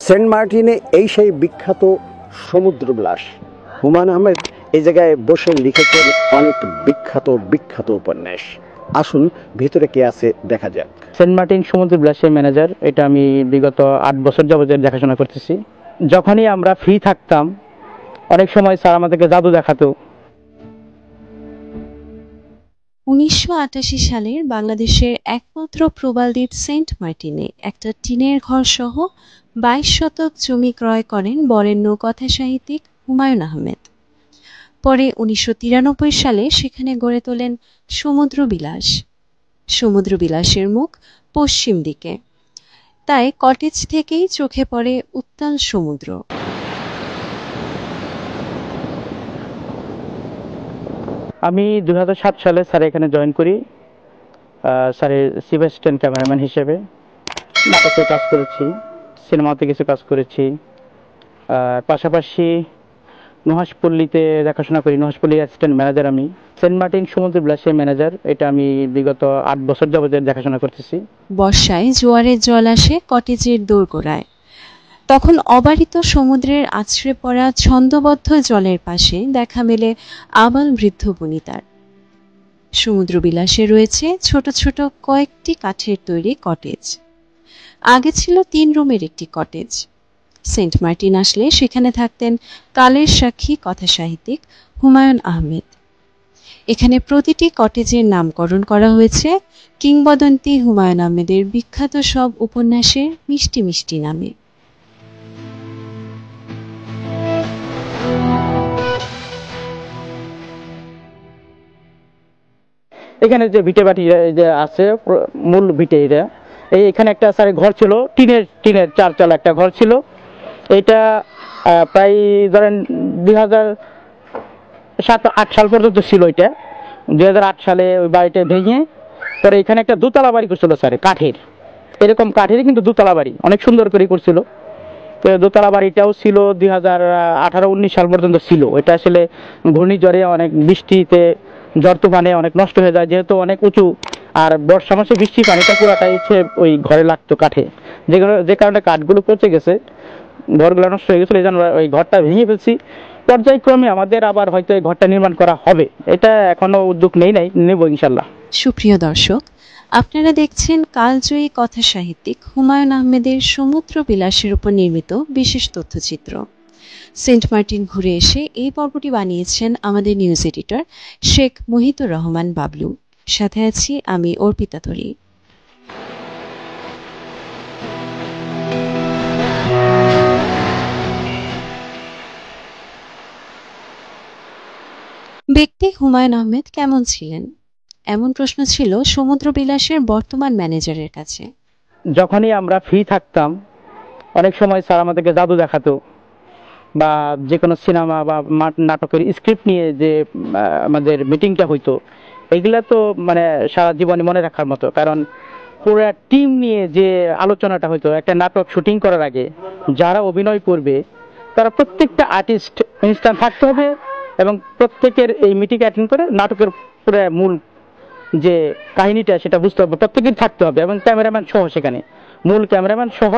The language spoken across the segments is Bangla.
সেন্ট মার্টিনে এই সেই বিখ্যাত সমুদ্র বিলাস। হুমায়ূন আহমেদ এই জায়গায় বসে লিখেছেন অনেক বিখ্যাত বিখ্যাত উপন্যাস। আসুন ভিতরে কে আছে দেখা যাক। সেন্ট মার্টিন সমুদ্র বিলাসের ম্যানেজার, এটা আমি বিগত 8 বছর যাবত দেখাশোনা করতেছি। যখনই আমরা ফ্রি থাকতাম, অনেক সময় স্যার আমাদেরকে জাদু দেখাতো। 1988 সালের বাংলাদেশের একমাত্র প্রবালদ্বীপ সেন্ট মার্টিনে একটা টিনের ঘর সহ 22 শতক জমি ক্রয় করেন বরেণ্য কথাসাহিত্যিক হুমায়ূন আহমেদ। পরে 1993 সালে সেখানে গড়ে তোলেন সমুদ্র বিলাস। সমুদ্র বিলাসের মুখ পশ্চিম দিকে, তাই কটেজ থেকেই চোখে পড়ে উত্তাল সমুদ্র। আমি 2007 সালে স্যার এখানে জয়েন করি, স্যারের চিফ অ্যাসিস্ট্যান্ট ক্যামেরাম্যান হিসেবে। নাটকে কাজ করেছি, সিনেমাতে কিছু কাজ করেছি, পাশাপাশি নুহাশপল্লীতে দেখাশোনা করি। নুহাশপল্লীর অ্যাসিস্ট্যান্ট ম্যানেজার আমি। সেন্ট মার্টিন সমুদ্র বিলাসের ম্যানেজার, এটা আমি বিগত 8 বছর যাবত দেখাশোনা করতেছি। বর্ষায় জোয়ারের জল আসে কটেজের দোরগোড়ায়। তখন অবারিত সমুদ্রের আছড়ে পড়া ছন্দবদ্ধ জলের পাশে দেখা মেলে আবাল বৃদ্ধ বনিতার। সমুদ্র বিলাসে রয়েছে ছোট ছোট কয়েকটি কাঠের তৈরি কটেজ। আগে ছিল 3 রুমের একটি কটেজ। সেন্ট মার্টিন আসলে সেখানে থাকতেন কালের সাক্ষী কথাসাহিত্যিক হুমায়ূন আহমেদ। এখানে প্রতিটি কটেজের নামকরণ করা হয়েছে কিংবদন্তি হুমায়ূন আহমেদের বিখ্যাত সব উপন্যাসের মিষ্টি মিষ্টি নামে। এখানে যে ভিটে বাটি যে আছে, মূল ভিটে এটা, এখানে একটা স্যার ঘর ছিল, টিনের 4 চালা একটা ঘর ছিল। এটা প্রায় ধরেন 2007-8 সাল পর্যন্ত ছিল। এটা 2008 সালে ওই বাড়িটা ভেঙে পরে এখানে একটা দোতলা বাড়ি করছিল স্যার, কাঠের, এরকম কাঠেরই কিন্তু দোতলা বাড়ি, অনেক সুন্দর করে করছিল। তো দোতলা বাড়িটাও ছিল 2018-19 সাল পর্যন্ত ছিল। এটা আসলে ঘূর্ণিঝড়ে, অনেক বৃষ্টিতে, ঝড় তুফানে অনেক নষ্ট হয়ে যায়, যেহেতু অনেক উঁচু। আর বর্ষা মাসে বৃষ্টি পানিটা পুরাটাই ওই ঘরে লাগতো কাঠে, যে কারণে কাঠগুলো পচে গেছে, ঘরগুলো নষ্ট হয়ে গেছিল। এই জন্য ওই ঘরটা ভেঙে ফেলছি। পর্যায়ক্রমে আমাদের আবার হয়তো এই ঘরটা নির্মাণ করা হবে, এটা এখনো উদ্যোগ নেব ইনশাল্লাহ। সুপ্রিয় দর্শক, আপনারা দেখছেন কালজয়ী কথাসাহিত্যিক হুমায়ূন আহমেদের সমুদ্র বিলাসের উপর নির্মিত বিশেষ তথ্যচিত্র। সেন্ট মার্টিন ঘুরে এসে এই পর্বটি বানিয়েছেন আমাদের নিউজ এডিটর শেখ মুহিতুর রহমান বাবলু। সাথে আছি আমি অর্পিতা তরি। ব্যক্তি হুমায়ূন আহমেদ কেমন ছিলেন? এমন প্রশ্ন ছিল সমুদ্র বিলাসের বর্তমান ম্যানেজারের কাছে। যখনই আমরা ফ্রি থাকতাম, অনেক সময় স্যার আমাদেরকে জাদু দেখাতো, বা যে কোনো সিনেমা বা নাটকের স্ক্রিপ্ট নিয়ে যে আমাদের মিটিংটা হইতো, এগুলা তো মানে সারা জীবনে মনে রাখার মতো। কারণ পুরো টিম নিয়ে যে আলোচনাটা হইতো একটা নাটক শুটিং করার আগে, যারা অভিনয় করবে তারা প্রত্যেকটা আর্টিস্ট ইনস্ট্যান্ট থাকতে হবে, এবং প্রত্যেকের এই মিটিং অ্যাটেন্ড করে নাটকের পুরো মূল যে কাহিনীটা সেটা বুঝতে হবে, প্রত্যেকেই থাকতে হবে, এবং ক্যামেরাম্যান সহ, সেখানে মূল ক্যামেরাম্যান সহ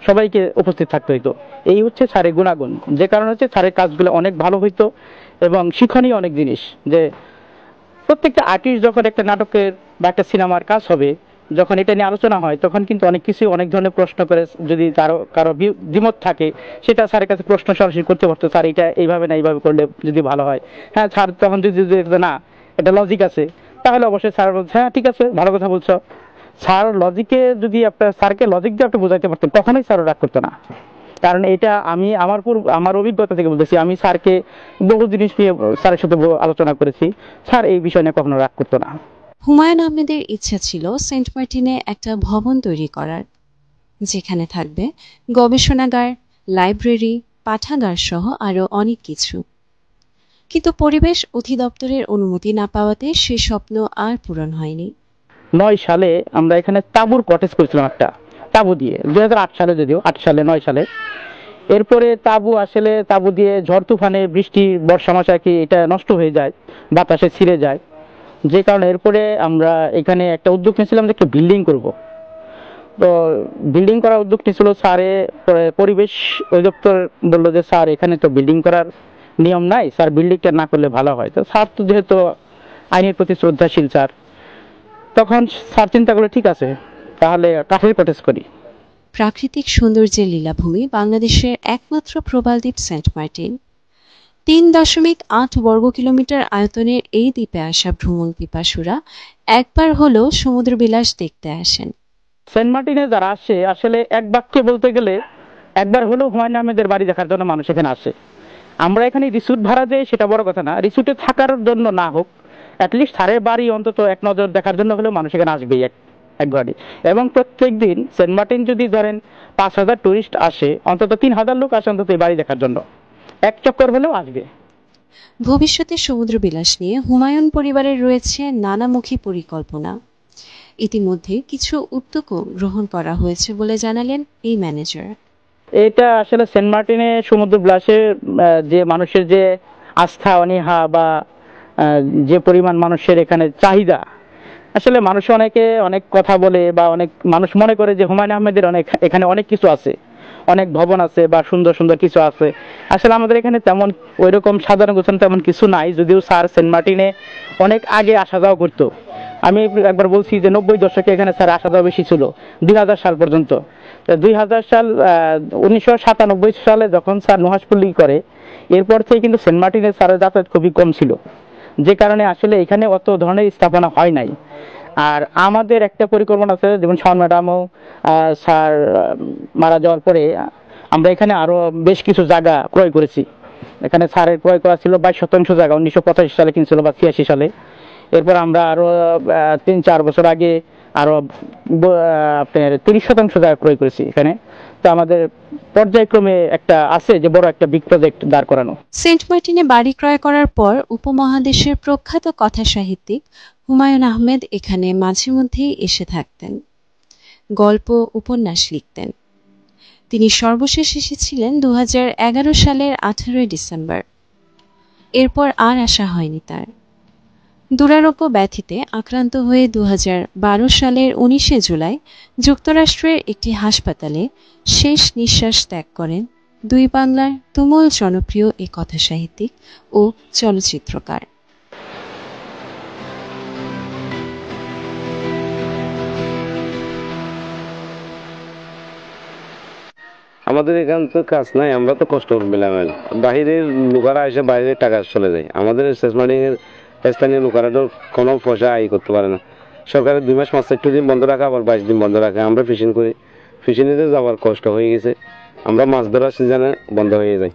সবাইকে উপস্থিত থাকতে হইতো। এই হচ্ছে স্যারের গুণাগুণ, যে কারণে হচ্ছে স্যারের কাজগুলো অনেক ভালো হইতো এবং শিক্ষণীয় অনেক জিনিস। যে প্রত্যেকটা আর্টিস্ট যখন একটা নাটকের বা একটা সিনেমার কাজ হবে, যখন এটা নিয়ে আলোচনা হয়, তখন কিন্তু অনেক কিছু, অনেক ধরনের প্রশ্ন করে, যদি কারো দ্বিমত থাকে, সেটা স্যারের কাছে প্রশ্ন সরাসরি করতে পারতো, স্যার এটা এইভাবে না এইভাবে করলে যদি ভালো হয়। হ্যাঁ স্যার তখন যদি না এটা লজিক আছে, তাহলে অবশ্যই স্যার বলছে হ্যাঁ ঠিক আছে, ভালো কথা বলছো। স্যার লজিকে যদি আপনার স্যারকে লজিক দিয়ে আপনি বোঝাইতে পারতেন, কখনোই স্যার রাগ করতো না। কারণ এটা আমি আমার অভিজ্ঞতা থেকে বলতেছি, আমি স্যারকে বহু জিনিস নিয়ে স্যারের সাথে আলোচনা করেছি, স্যার এই বিষয় নিয়ে কখনো রাগ করতো না। হুমায়ূন আহমেদের ইচ্ছা ছিল সেন্ট মার্টিনে একটা ভবন তৈরি করার, যেখানে থাকবে গবেষণাগার, লাইব্রেরি, পাঠাগার সহ আরো অনেক কিছু। কিন্তু পরিবেশ অধিদপ্তরের অনুমতি না পাওয়াতে সে স্বপ্ন আর পূরণ হয়নি। 9 সালে আমরা এখানে তাঁবুর কটেজ করেছিলাম, একটা তাঁবু দিয়ে। 2008 সালে, যদিও 8 সালে 9 সালে। এরপরে তাঁবু দিয়ে ঝড় তুফানে, বৃষ্টি, বর্ষা মাসে কি এটা নষ্ট হয়ে যায়, বাতাসে ছিঁড়ে যায়, যে কারণে এরপরে আমরা এখানে একটা উদ্যোগ নিয়েছিলাম যে একটা বিল্ডিং করব। তো বিল্ডিং করার উদ্যোগ নিয়েছিল স্যারে, পরিবেশ অধিদপ্তর বললো যে স্যার এখানে তো বিল্ডিং করার নিয়ম নাই, স্যার বিল্ডিংটা না করলে ভালো হয়। তো স্যার তো যেহেতু আইনের প্রতি শ্রদ্ধাশীল স্যার, তখন স্যার চিন্তা করলো ঠিক আছে তাহলে কাঠের কটেজ করি। প্রাকৃতিক সৌন্দর্যের লীলাভূমি বাংলাদেশের একমাত্র প্রবালদ্বীপ সেন্ট মার্টিন। 3.8 বর্গ কিলোমিটার আয়তনের এই দ্বীপে আসা ভ্রমণ পিপাসুরা একবার হলেও সমুদ্র বিলাস দেখতে আসেন। সেন্ট মার্টিনে যারা আসে আসলে এক বাক্যে বলতে গেলে একবার হলেও হুমায়ুন আহমেদের বাড়ি দেখার জন্য মানুষ এখানে আসে। আমরা এখানে রিসোর্ট ভাড়া দেই সেটা বড় কথা না, রিসোর্টে থাকার জন্য না হোক অ্যাটলিস্ট স্যারের বাড়ি অন্তত এক নজর দেখার জন্য হলেও মানুষ এখানে আসবেই একবারই। এবং প্রত্যেক দিন সেন্ট মার্টিন যদি ধরেন 5,000 টুরিস্ট আসে, অন্তত 3,000 লোক আসে অন্তত এই বাড়ি দেখার জন্য, এক চক্কর হলেও আসবে। ভবিষ্যতে সমুদ্র বিলাস নিয়ে হুমায়ুন পরিবারের রয়েছে নানামুখী পরিকল্পনা। ইতিমধ্যে কিছু উদ্যোগও গ্রহণ করা হয়েছে বলে জানালেন এই ম্যানেজার। এটা আসলে সেন্ট মার্টিনে সমুদ্র বিলাসের যে মানুষের যে আস্থা অনীহা বা যে পরিমাণ মানুষের এখানে চাহিদা, আসলে মানুষ অনেকে অনেক কথা বলে বা অনেক মানুষ মনে করে যে হুমায়ুন আহমেদের এখানে অনেক কিছু আছে, অনেক ভবন আছে বা সুন্দর সুন্দর কিছু আছে। আসলে আমাদের এখানে তেমন ওইরকম সাধারণ গোছানো তেমন কিছু নাই, যদিও স্যার সেন্ট মার্টিনে অনেক আগে আসা যাওয়া করতো। আমি একবার বলছি যে 90 দশকে এখানে স্যার আসা যাওয়া বেশি ছিল, 2000 সাল পর্যন্ত। 2000 সাল 1997 সালে যখন স্যার নুহাসপল্লী করে, এরপর থেকে কিন্তু সেন্ট মার্টিনে স্যারের যাতায়াত খুবই কম ছিল, যে কারণে আসলে এখানে অত ধরনের স্থাপনা হয় নাই। আর আমাদের একটা পরিকল্পনা আছে, যেমন শাওন ম্যাডামও স্যার মারা যাওয়ার পরে আমরা এখানে আরো বেশ কিছু জায়গা ক্রয় করেছি। এখানে স্যারের ক্রয় করা ছিল 22% জায়গা, 1985 সালে কিনছিল বা 86 সালে। এরপর আমরা আরো 3-4 বছর আগে আরো আপনার 30% জায়গা ক্রয় করেছি এখানে। তো আমাদের পর্যায়ক্রমে একটা আছে যে বড় একটা বিগ প্রজেক্ট দাঁড় করানো। সেন্ট মার্টিনে বাড়ি ক্রয় করার পর উপমহাদেশের প্রখ্যাত কথা সাহিত্যিক হুমায়ুন আহমেদ এখানে মাঝে মধ্যেই এসে থাকতেন, গল্প উপন্যাস লিখতেন। তিনি সর্বশেষ এসেছিলেন 2011 সালের 18 ডিসেম্বর। এরপর আর আসা হয়নি তার। দুরারোগ্য ব্যাধিতে আক্রান্ত হয়ে 2012 সালের 19 জুলাই যুক্তরাষ্ট্রের একটি হাসপাতালে শেষ নিঃশ্বাস ত্যাগ করেন দুই বাংলার তুমুল জনপ্রিয় এই কথাসাহিত্যিক ও চলচ্চিত্রকার। আমাদের এখান তো কাজ নাই, আমরা তো কষ্ট পেলাম। বাহিরের লোকেরা এসে বাইরে টাকা চলে যায়, আমাদের সেন্টমার্টিনের স্থানীয় লোকেরা তো কোনো পয়সা আয় করতে পারে না। সরকারের 2 মাস 4 দিন বন্ধ রাখে, আবার 22 দিন বন্ধ রাখে। আমরা ফিশিং করি, ফিশিংতে যাওয়ার কষ্ট হয়ে গেছে। আমরা মাছ ধরার সিজনে বন্ধ হয়ে যায়,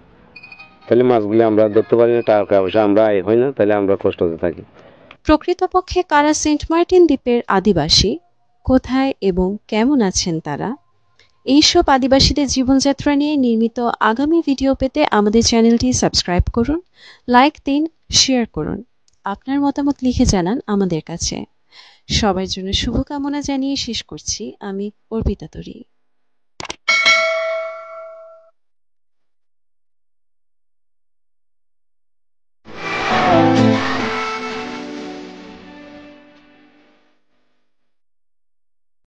তাহলে মাছগুলি আমরা ধরতে পারি না, টাকা পয়সা আমরা আয় হয় না, তাহলে আমরা কষ্টতে থাকি। প্রকৃতপক্ষে কারা সেন্ট মার্টিন দ্বীপের আদিবাসী, কোথায় এবং কেমন আছেন তারা, এইসব আদিবাসীদের জীবনযাত্রা নিয়ে নির্মিত আগামী ভিডিও পেতে আমাদের চ্যানেলটি সাবস্ক্রাইব করুন, লাইক দিন, শেয়ার করুন, আপনার মতামত লিখে জানান আমাদের কাছে। সবার জন্য শুভকামনা জানিয়ে শেষ করছি আমি অর্পিতা তরি।